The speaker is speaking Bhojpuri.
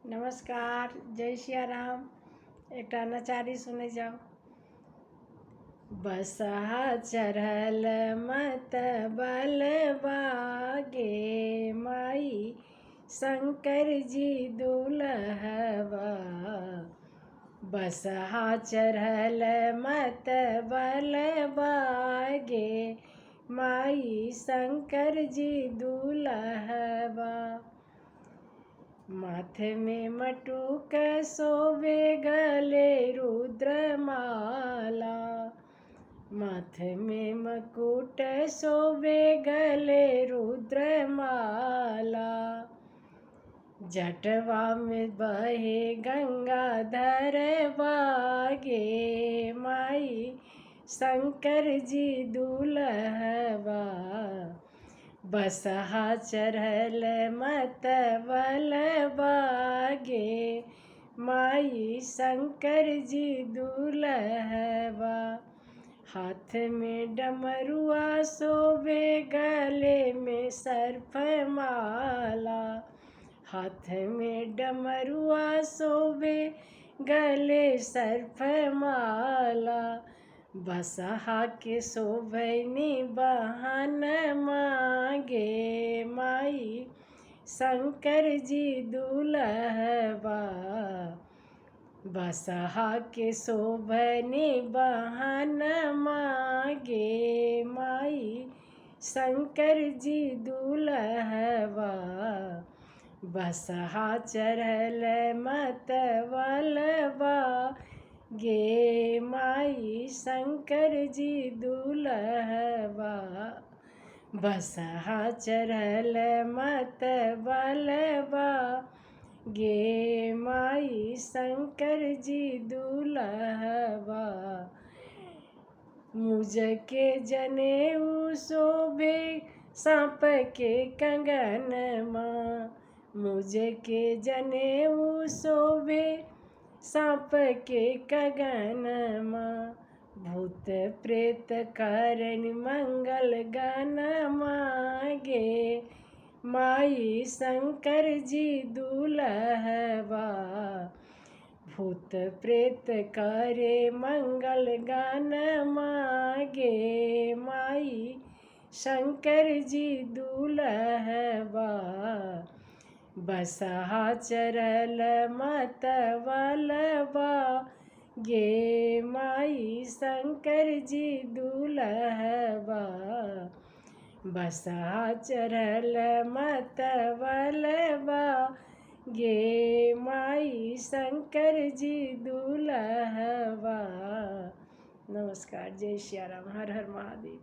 नमस्कार, जय सिया राम। एक नचारी सुने जाओ। बसहा चढ़ल मत बलबागे माई शंकर जी दुलहवा। बसहा चढ़ल मत बलबागे माई शंकर जी दुलहवा। माथे में मटुक शोभे गले रुद्रमाला। माथे में मकुट शोभे गले रुद्रमाला। जटवा में बहे गंगाधर बागे माई शंकर जी दुलहवा। बसहा चढ़ल मत बलबागे माई शंकर जी दुलहवा। हाथ में डमरुआ शोभे गले में सर्प माला। हाथ में डमरुआ शोभे गले सर्प माला। बसहा के शोभनी बहन मागे माई शंकर जी दुलहवा। बसहा के शोभनी बहन मागे माई शंकर जी दुलहवा। बसहा चढ़ल मत बलबागे माई शंकर जी दुलहवा। बसहा चढ़ल मत बलबागे माई शंकर जी दुलहवा। मुझ के जनेऊ शोभे सांप के कंगनमा। मुझ के जनेऊ शोभे सांप के कंगनमा। भूत प्रेत करन मंगल गान मागे माई शंकर जी दुलहवा। भूत प्रेत करे मंगल गान मागे माई शंकर जी दुलहवा। बसहा चढ़ल मत बलबागे माई शंकर जी दुलहवा। बसहा चढ़ल मत बलबागे माई शंकर जी दुलहवा। नमस्कार, जय सिया राम। हर हर महादेव।